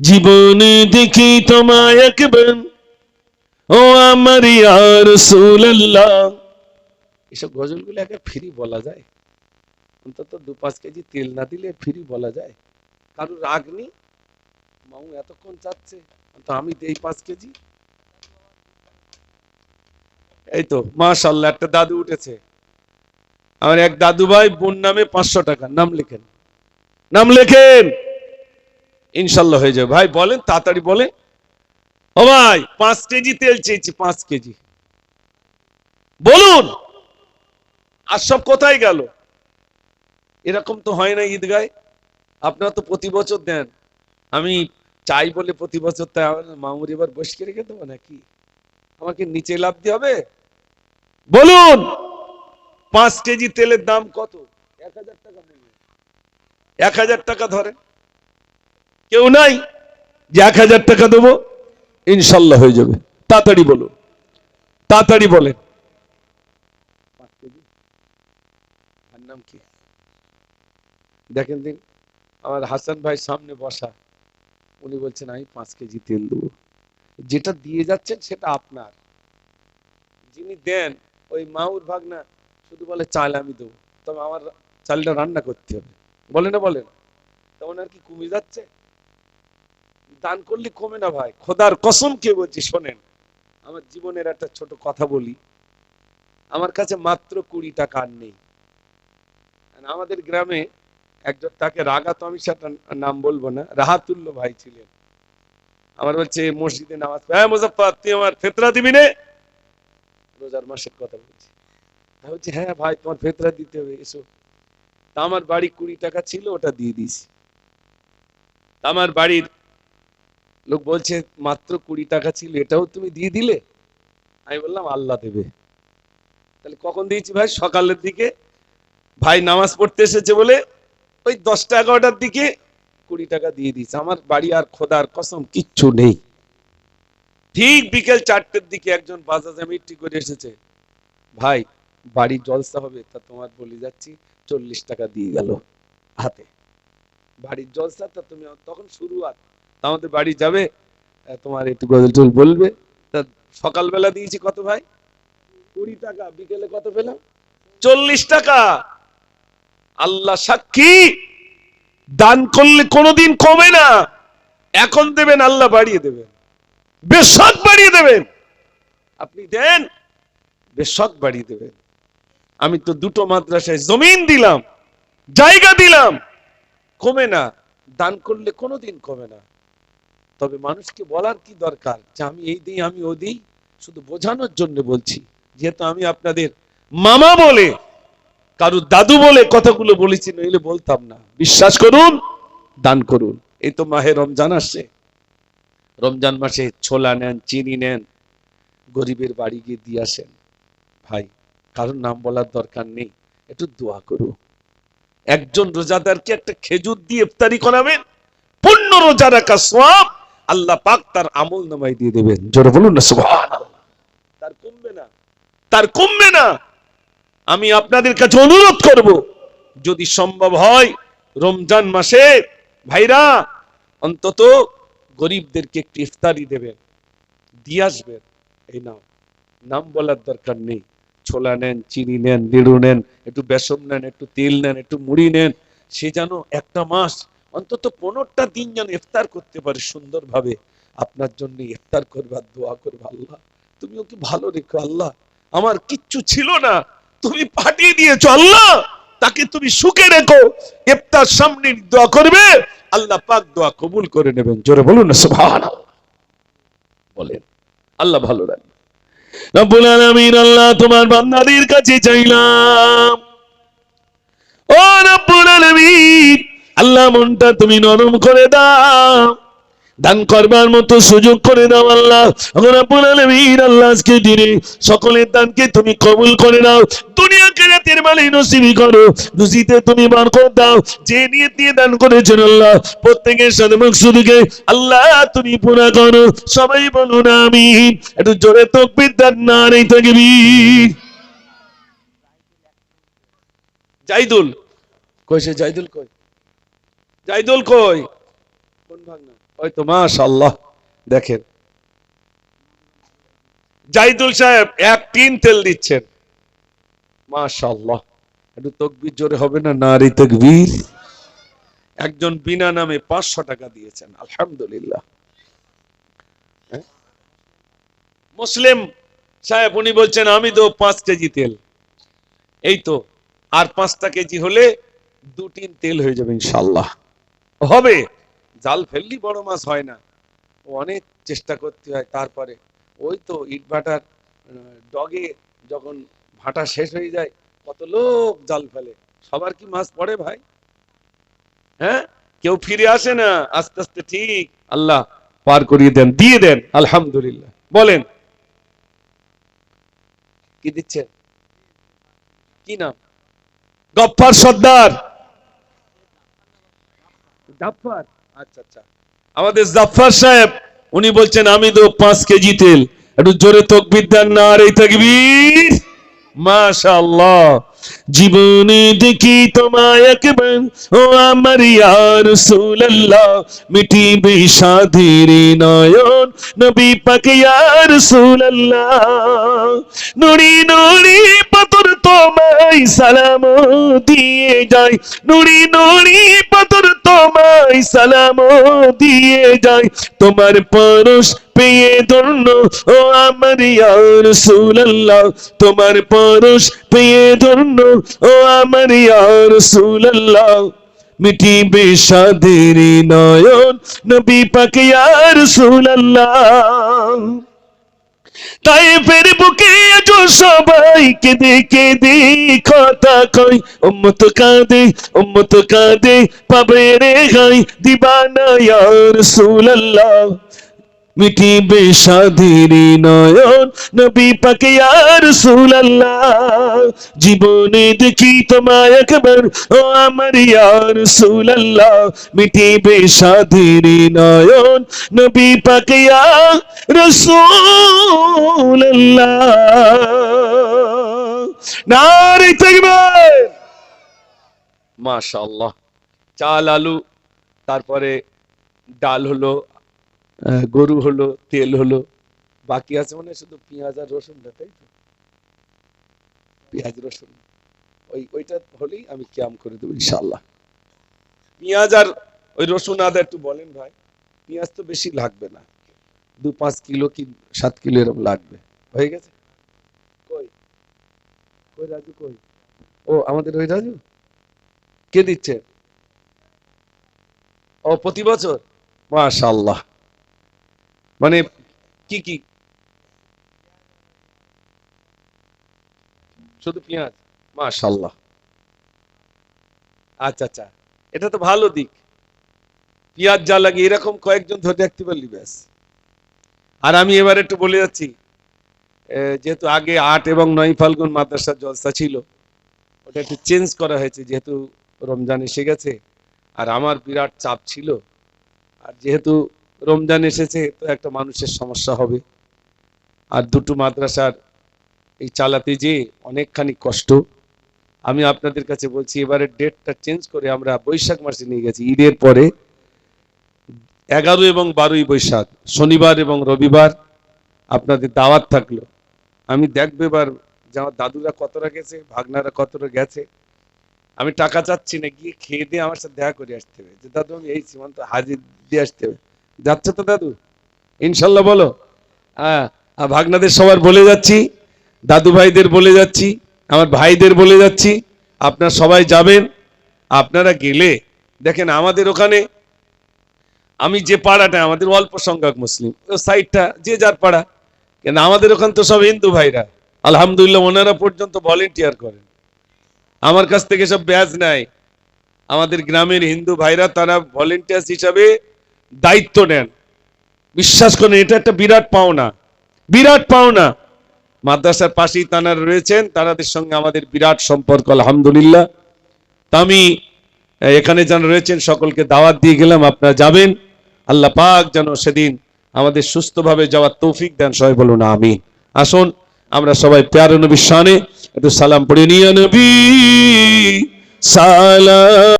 জীবনে দেখি তোমায় একবার, ও আমার ইয়া রাসূলুল্লাহ। এসব গজলগুলো একে ফ্রি বলা যায়? অন্তত 2-5 কেজি তেল না দিলে ফ্রি বলা যায়? কারো রাগ নেই? মাও এতক্ষণ চাচ্ছে, তো আমি দেই 5 কেজি। এই তো মাশাআল্লাহ, একটা দাদু উঠেছে। আমার এক দাদু ভাই, বোন নামে 500 টাকা। নাম লেখেন, নাম লেখেন, ইনশাল্লাহ হয়ে যাবে। ভাই বলেন, তাড়াতাড়ি বলেন। ও ভাই 5 কেজি তেল চেয়েছি, 5 কেজি বলুন। আর সব কোথায় গেল? এরকম তো হয় না ঈদগায়। আপনারা তো প্রতি বছর দেন। আমি চাই বলে প্রতি বছর, তাই মামুর এবার বসকে রেখে দেবো নাকি? আমাকে নিচে লাভ দিয়ে হবে? বলুন, 5 কেজি তেলের দাম কত? 1000 টাকা। 1000 টাকা ধরে। কেউ নাই যে 1000 টাকা দেবো? ইনশাল্লাহ হয়ে যাবে। তাড়াতাড়ি বলুন, তাড়াতাড়ি বলেন। 5 কেজি। আর নাম কি? দেখেন দিন, আমার হাসান ভাই সামনে বসা, উনি বলছেন আমি 5 কেজি তেল দেবো। যেটা দিয়ে যাচ্ছেন সেটা আপনার। যিনি দেন ওই মাউর ভাগনা শুধু বলে চাল আমি দেবো, তবে আমার চালটা রান্না করতে হবে। বলে না, বলেন? তখন আর কি কমে যাচ্ছে? দান করলে কমে না ভাই, খোদার কসম কে বলছি, শোনেন। আমার জীবনের একটা ছোট কথা বলি। আমার কাছে মাত্র 20 টাকা আর নেই। আমাদের গ্রামে একজন, তাকে রাগা, তো আমি সেটা নাম বলবো না, রাহাতুল্য ভাই ছিলেন। আমার বলছে মসজিদে নামাজ, হ্যাঁ মুজাফফর তুই আমার ফেতরা দিবি নে? রোজার মাসের কথা বলছি। বলছি হ্যাঁ ভাই তোমার ফেতরা দিতে হবে, এসো। তা আমার বাড়ি 20 টাকা ছিল, ওটা দিয়ে দিয়েছি। আমার বাড়ির লোক বলছে মাত্র 20 টাকা ছিল, এটাও তুমি দিয়ে দিলে? আমি বললাম আল্লাহ দেবে। তাহলে কখন দিয়েছি ভাই? সকালের দিকে। ভাই নামাজ পড়তে এসেছে বলে ওই 10টা 11টার দিকে 20 টাকা দিয়ে দিয়েছে। আমার বাড়ি আর খোদার কসম কিচ্ছু নেই। ঠিক বিকেল 4টের দিকে একজন বাজাজে মিষ্টি করে এসেছে, ভাই বাড়ি জলসা হবে, তা তোমার বলে যাচ্ছি 40 টাকা দিয়ে গেল হাতে। বাড়ির জলসা, তা তুমি তখন শুরুয়াত, আমাদের বাড়ি যাবে, তোমার একটু গজল টল বলবে। তা সকালবেলা দিয়েছি কত ভাই? 20 টাকা। বিকেলে কত পেলাম? 40 টাকা। আল্লাহ সাক্ষী, দান করলে কোনোদিন কমে না। এখন দেবেন, আল্লাহ বাড়িয়ে দেবেন, বেশক বাড়িয়ে দেবেন। আপনি দেন, বেশক বাড়িয়ে দেবেন। আমি তো 2টো মাদ্রাসায় জমিন দিলাম, জায়গা দিলাম, কমে না। দান করলে কোনোদিন কমে না। তবে মানুষকে বলার কি দরকার যে আমি এই দিই, আমি ও দিই? শুধু বোঝানোর জন্য বলছি। যেহেতু আমি আপনাদের মামা বলে, কারু দাদু বলে কথাগুলো বলেছি, নইলে বলতাম না। বিশ্বাস করুন, দান করুন। এই তো মাহে রমজান আসছে। রমজান মাসে ছোলা নেন, চিনি নেন, গরিবের বাড়ি গিয়ে দিয়ে আসেন। ভাই কারণ নাম বলার দরকার নেই, একটু দোয়া করু। একজন রোজাদারকে একটা খেজুর দিয়ে ইফতারি করাবেন, পূর্ণ রোজা রাখা সওয়াব আল্লাহ পাক তার আমল নামায় দিয়ে দেবেন। জোরে বলুন না সুবহানাল্লাহ। তার কমবে না, তার কমবে না। আমি আপনাদের কাছে অনুরোধ করব, যদি সম্ভব হয় রমজান মাসে ভাইরা অন্তত গরিবদেরকে একটু ইফতারি দেবেন, দিয়ে আসবেন। এই নাও, নাম বলার দরকার নেই। ছোলা নেন, চিনি নেন, নেড়ু নেন, একটু বেসন নেন, একটু তেল নেন, একটু মুড়ি নেন। সে যেন একটা মাস, অন্তত 15টা দিন যেন ইফতার করতে পারে সুন্দরভাবে। আপনার জন্য ইফতার করবে আর দোয়া করবে, আল্লাহ তুমি ওকে ভালো রেখো, আল্লাহ আমার কিচ্ছু ছিল না, তুমি পাঠিয়ে দিয়েছো, আল্লাহ তাকে তুমি সুখে রেখো। ইফতার সামনে দোয়া করবে, আল্লাহ পাক দোয়া কবুল করে নেবেন। জোরে বলুন না সুবহানাল্লাহ। বলেন, আল্লাহ ভালো রাখবে। রব্বুল আলামিন, আল্লাহ তোমার বান্দাদের কাছে চাইলাম, ও রব্বুল আলামিন, আল্লাহ মনটা তুমি নরম করে দাও, দান করবার মতো সুযোগ করে দাও আল্লাহ। রব্বুল আলামিন, আল্লাহ আজকে দিনে সকলের দানকে তুমি কবুল করে নাও, দুনিয়া কিরাতের মালিক নসিব করো, রুজিতে তুমি বরকত দাও। যে নিয়ত দিয়ে দান করেছেন আল্লাহ, প্রত্যেকের সাথে মাকসুদকে আল্লাহ তুমি পুরা করো। সবাই বলুন আমিন। একটু জোরে তাকবীর দেন, নারে তাকবীর। জাইদুল কই? সে জাইদুল কই? জাইদুল কই? কোন ভাগনা? ওই তো মাশাআল্লাহ। দেখেন জাহিদুল সাহেব এক টিন তেল দিচ্ছেন, মাশাআল্লাহ। একটু তাকবীর জোরে হবে না? নারে তাকবীর। একজন বিনা নামে 500 টাকা দিয়েছেন, আলহামদুলিল্লাহ। মুসলিম সাহেব উনি বলছেন আমি তো 5 কেজি তেল, এই তো আর 5টা কেজি হলে 2 টিন তেল হয়ে যাবে ইনশাআল্লাহ। হবে, জাল ফেললি বড় মাছ হয় না, অনেক চেষ্টা করতে হয়। তারপরে ওই তো ইট ভাটার ডগে যখন ভাটা শেষ হয়ে যায় কত লোক জাল ফেলে, সবার কি মাছ পড়ে ভাই? হ্যাঁ, কেউ ফিরে আসে না, আস্তে আস্তে ঠিক আল্লাহ পার করিয়ে দেন, দিয়ে দেন, আলহামদুলিল্লাহ। বলেন কি দিচ্ছেন? কি নাম? গফফার সর্দার, জাফর। আচ্ছা আচ্ছা, আমাদের জাফর সাহেব উনি বলছেন আমি তো 5 কেজি তেল। একটু জোরে তাকবীর দেন, নারে তাকবীর। মাশাআল্লাহ। জীবনে দেখি তোমায় একবার, ও আমার ইয়া রাসূলুল্লাহ, মিটিবে সাধের নয়ন, নবী পাক ইয়া রাসূলুল্লাহ। নুরি নুরি পাথর তোমায় সালাম দিয়ে যায়, নুরি নুরি পাথর তোমায় সালাম দিয়ে যায়, তোমার পরশ পেয়ে ধন্য ও আমার ইয়া রাসূলুল্লাহ, তোমার পরশ পেয়ে ধন্য ও আমার ইয়া রাসূলুল্লাহ, মিটিবে সাধের নয়ন, নবী পাক ইয়া রাসূলুল্লাহ। তায়েফের বুকে আজ সবাই কেঁদে কেঁদে কথা কয়, উম্মত কাঁদে পাবে রে গাই, দিবানা ইয়া রাসূলুল্লাহ, মিটিবে সাধের নয়ন, নবী পাক ইয়া রাসূলুল্লাহ। জীবনে দেখি তোমায় একবার, ও আমার ইয়া রাসূলুল্লাহ, মিটিবে সাধের নয়ন, নবী পাক ইয়া রাসূলুল্লাহ। নারে তাকবীর। মাশাআল্লাহ। চাল আলু, তারপরে ডাল হলো, গরু হলো, তেল হলো, বাকি আছে মানে শুধু পেঁয়াজ আর রসুনটা, তাই তো? পেঁয়াজ রসুন ওইটা হলেই আমি কিয়াম করে দেবো ইনশাআল্লাহ। পেঁয়াজ আর ওই রসুন আদা একটু বলেন ভাই, পেঁয়াজ তো বেশি লাগবে না, 2-5 কিলো কি 7 কিলো এরকম লাগবে। হয়ে গেছে? কই কই রাজু কই? ও আমাদের ওই রাজু কে দিচ্ছে? ও প্রতি বছর, মাশাআল্লাহ। মানে কি কি? শুধু পেঁয়াজ, মাশাআল্লাহ। আচ্ছা আচ্ছা, এটা তো ভালো দিক। পেঁয়াজ যা লাগে এরকম কয়েকজন ধরে রাখতে পারলি ব্যাস। আর আমি এবার একটু বলে যাচ্ছি, যেহেতু আগে 8 এবং 9 ফাল্গুন মাদ্রাসার জলসা ছিল, ওটা একটু চেঞ্জ করা হয়েছে যেহেতু রমজান এসে গেছে, আর আমার বিরাট চাপ ছিল। আর যেহেতু রমজান এসেছে তো একটা মানুষের সমস্যা হবে, আর দুটো মাদ্রাসার এই চালাতে যে অনেকখানি কষ্ট। আমি আপনাদের কাছে বলছি এবারের ডেটটা চেঞ্জ করে আমরা বৈশাখ মাসে নিয়ে গেছি, ঈদের পরে 11 এবং 12 বৈশাখ, শনিবার এবং রবিবার আপনাদের দাওয়াত থাকলো। আমি দেখবে এবার আমার দাদুরা কতটা গেছে, ভাগনারা কতটা গেছে, আমি টাকা চাচ্ছি না, গিয়ে খেয়ে দিয়ে আমার সাথে দেখা করে আসতে হবে যে দাদু আমি এই সীমান্ত হাজির দিয়ে আসতে হবে। যাচ্ছে তো দাদু ইনশাল্লাহ? বলো। হ্যাঁ, ভাগনাদের সবার বলে যাচ্ছি, দাদু ভাইদের বলে যাচ্ছি, আমার ভাইদের বলে যাচ্ছি, আপনারা সবাই যাবেন। আপনারা গেলে দেখেন আমাদের ওখানে, আমি যে পাড়াটা, আমাদের অল্প সংখ্যক মুসলিম, ও সাইডটা যে যার পাড়া, কিন্তু আমাদের ওখানে তো সব হিন্দু ভাইরা, আলহামদুলিল্লাহ ওনারা পর্যন্ত ভলেন্টিয়ার করেন, আমার কাছ থেকে সব ব্যাজ নেয়। আমাদের গ্রামের হিন্দু ভাইরা তারা ভলেন্টিয়ার হিসাবে দায়িত্ব নেন। বিশ্বাস করেন এটা একটা বিরাট পাওনা, বিরাট পাওনা। মাদ্রাসার পাশেই তারা রয়েছেন, তাদের সঙ্গে আমাদের বিরাট সম্পর্ক আলহামদুলিল্লাহ। তা আমি এখানে যারা রয়েছেন সকলকে দাওয়াত দিয়ে গেলাম, আপনারা যাবেন। আল্লাহ পাক যেন সেদিন আমাদের সুস্থভাবে যাওয়ার তৌফিক দেন, সবাই বলুন আমিন। আসুন আমরা সবাই প্যারে নবীর শানে একটু সালাম পড়ে নিয়ে, নবী সালাম।